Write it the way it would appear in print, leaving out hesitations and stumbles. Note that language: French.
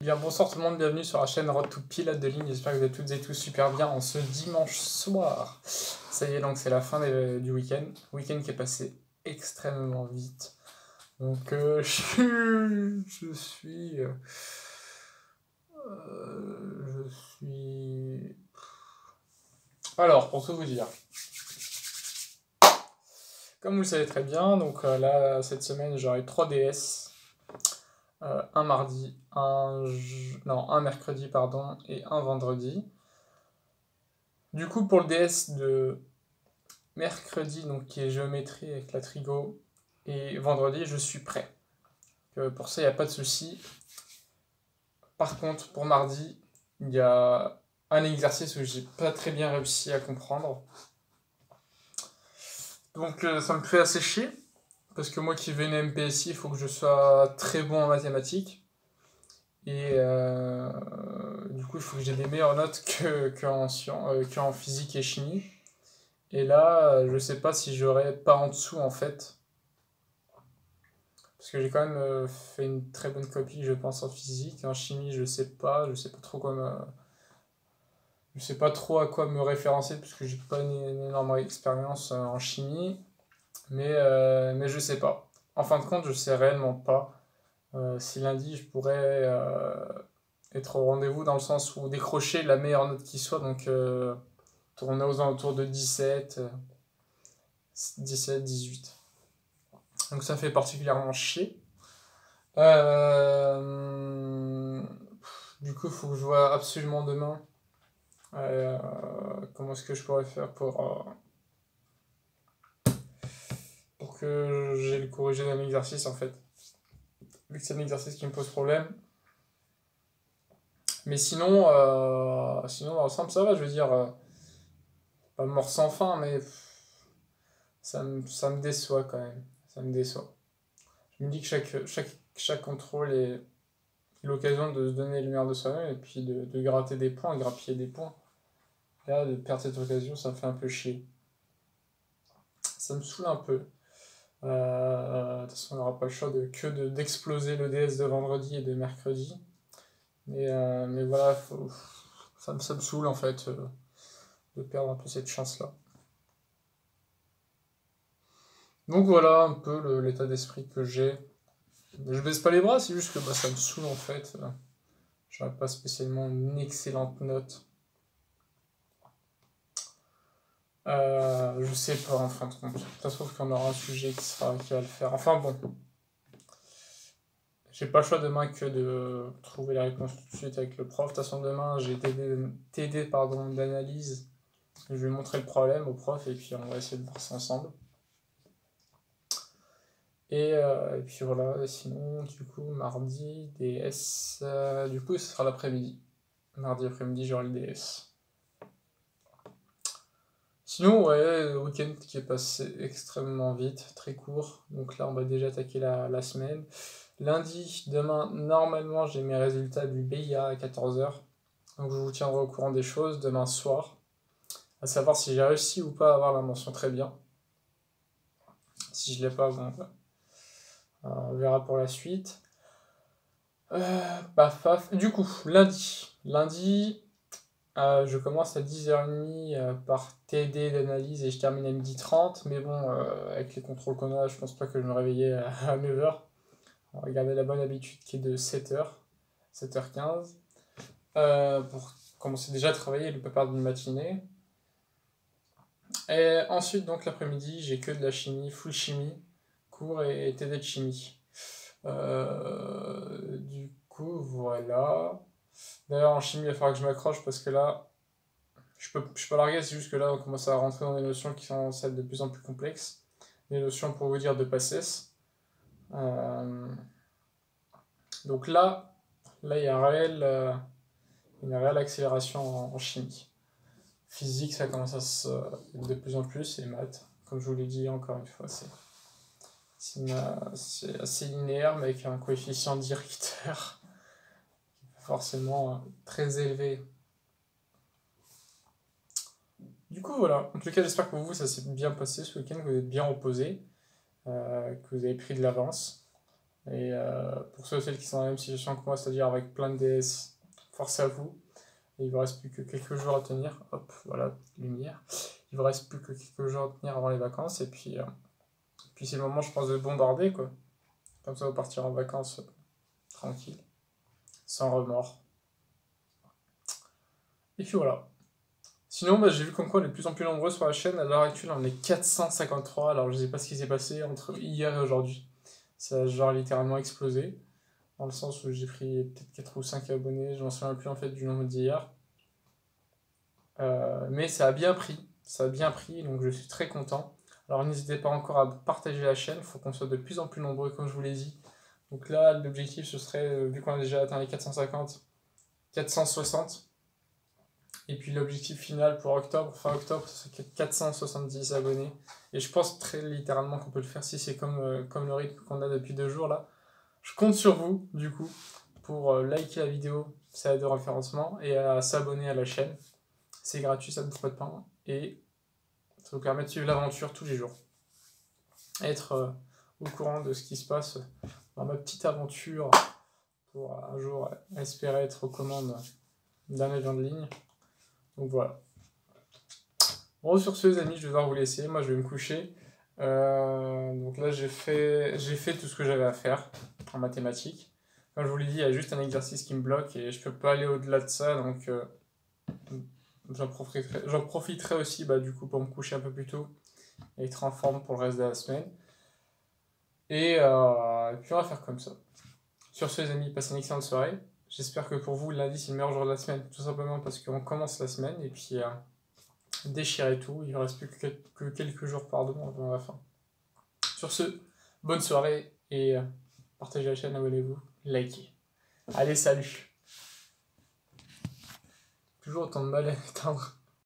Bien, bonsoir tout le monde, bienvenue sur la chaîne Road to Pilote de ligne. J'espère que vous êtes toutes et tous super bien en ce dimanche soir. Ça y est, donc c'est la fin du week-end. Week-end qui est passé extrêmement vite. Donc je suis... Alors, pour tout vous dire, comme vous le savez très bien, donc là, cette semaine, j'aurai 3 DS. Un mardi, un mercredi, pardon, et un vendredi. Du coup, pour le DS de mercredi, donc qui est géométrie avec la trigo, et vendredi, je suis prêt. Pour ça, il n'y a pas de souci. Par contre, pour mardi, il y a un exercice où j'ai pas très bien réussi à comprendre. Donc ça me fait assez chier, parce que moi qui veux une MPSI, il faut que je sois très bon en mathématiques. Et du coup, il faut que j'ai des meilleures notes qu'en physique et chimie. Et là, je sais pas si j'aurais pas en dessous en fait. Parce que j'ai quand même fait une très bonne copie, je pense, en physique. En chimie, je sais pas trop je sais pas trop à quoi me référencer, parce que j'ai pas une énorme expérience en chimie. Mais je sais pas. En fin de compte, je sais réellement pas. Si lundi, je pourrais être au rendez-vous dans le sens où décrocher la meilleure note qui soit, donc tourner aux alentours de 17, 18. Donc ça fait particulièrement chier. Du coup, il faut que je vois absolument demain comment est-ce que je pourrais faire pour que j'ai le corrigé d'un exercice en fait. Vu que c'est un exercice qui me pose problème. Mais sinon dans l'ensemble ça va, je veux dire, pas mort sans fin, mais ça me déçoit quand même. Ça me déçoit. Je me dis que chaque contrôle est l'occasion de se donner le meilleur de soi-même et puis de gratter des points, grappiller des points. Là, de perdre cette occasion, ça me fait un peu chier. Ça me saoule un peu. De toute façon, on n'aura pas le choix d'exploser le DS de vendredi et de mercredi. Mais voilà, ça me saoule en fait de perdre un peu cette chance-là. Donc voilà un peu l'état d'esprit que j'ai. Je baisse pas les bras, c'est juste que ça me saoule en fait. J'aurais pas spécialement une excellente note. Je sais pas en fin de compte. Ça se trouve qu'on aura un sujet qui va le faire. Enfin bon. J'ai pas le choix demain que de trouver la réponse tout de suite avec le prof. De toute façon, demain, j'ai TD d'analyse. Je vais montrer le problème au prof et puis on va essayer de voir ça ensemble. Et puis voilà, et sinon, du coup, mardi, DS. Du coup, ce sera l'après-midi. Mardi après-midi, j'aurai le DS. Sinon, ouais, le week-end qui est passé extrêmement vite, très court. Donc là, on va déjà attaquer la semaine. Lundi, demain, normalement, j'ai mes résultats du BIA à 14h. Donc je vous tiendrai au courant des choses demain soir. À savoir si j'ai réussi ou pas à avoir la mention très bien. Si je l'ai pas, bon, on verra pour la suite. Du coup, lundi, je commence à 10h30 par TD d'analyse et je termine à 12h30. Mais bon, avec les contrôles qu'on a, je pense pas que je me réveillais à 9h. On va garder la bonne habitude qui est de 7h, 7h15. Pour commencer déjà à travailler et ne pas perdre une matinée. Et ensuite, donc l'après-midi, j'ai que de la chimie, full chimie, cours et TD de chimie. Du coup, voilà. D'ailleurs, en chimie, il va falloir que je m'accroche parce que là, je peux larguer, c'est juste que là, on commence à rentrer dans des notions qui sont celles de plus en plus complexes. Des notions, pour vous dire, de PACES. Donc là, il y a une réelle accélération en chimie. Physique, ça commence à se de plus en plus, et maths, comme je vous l'ai dit encore une fois, c'est assez linéaire, mais avec un coefficient directeur forcément très élevé. Du coup, voilà. En tout cas, j'espère que pour vous, ça s'est bien passé ce week-end, que vous êtes bien reposé, que vous avez pris de l'avance. Et pour ceux et celles qui sont dans la même situation que moi, c'est-à-dire avec plein de DS, force à vous. Et il vous reste plus que quelques jours à tenir. Hop, voilà, lumière. Il vous reste plus que quelques jours à tenir avant les vacances. Et puis c'est le moment, je pense, de bombarder, quoi. Comme ça, vous partir en vacances tranquille, sans remords. Et puis voilà. Sinon, bah, j'ai vu comme quoi on est de plus en plus nombreux sur la chaîne. À l'heure actuelle, on est 453. Alors, je sais pas ce qui s'est passé entre hier et aujourd'hui. Ça a genre littéralement explosé. Dans le sens où j'ai pris peut-être 4 ou 5 abonnés. Je m'en souviens plus en fait du nombre d'hier. Mais ça a bien pris. Ça a bien pris, donc je suis très content. Alors, n'hésitez pas encore à partager la chaîne. Il faut qu'on soit de plus en plus nombreux, comme je vous l'ai dit. Donc là, l'objectif, ce serait, vu qu'on a déjà atteint les 450, 460. Et puis l'objectif final pour octobre, fin octobre, ce serait 470 abonnés. Et je pense très littéralement qu'on peut le faire si c'est comme le rythme qu'on a depuis 2 jours là. Je compte sur vous, du coup, pour liker la vidéo, ça aide au référencement, et à s'abonner à la chaîne. C'est gratuit, ça ne coûte pas de pain. Et ça vous permet de suivre l'aventure tous les jours. Être au courant de ce qui se passe dans ma petite aventure pour un jour espérer être aux commandes d'un avion de ligne. Donc voilà. Bon, sur ce, les amis, je vais devoir vous laisser. Moi, je vais me coucher. Donc là, j'ai fait tout ce que j'avais à faire en mathématiques. Comme je vous l'ai dit, il y a juste un exercice qui me bloque et je peux pas aller au-delà de ça. Donc, j'en profiterai aussi du coup pour me coucher un peu plus tôt et être en forme pour le reste de la semaine. Et puis, on va faire comme ça. Sur ce, les amis, passez une excellente soirée. J'espère que pour vous, lundi, c'est le meilleur jour de la semaine. Tout simplement parce qu'on commence la semaine et puis déchirez tout. Il ne reste plus que quelques jours avant la fin. Sur ce, bonne soirée et partagez la chaîne, abonnez-vous, likez. Allez, salut. Toujours autant de mal à éteindre.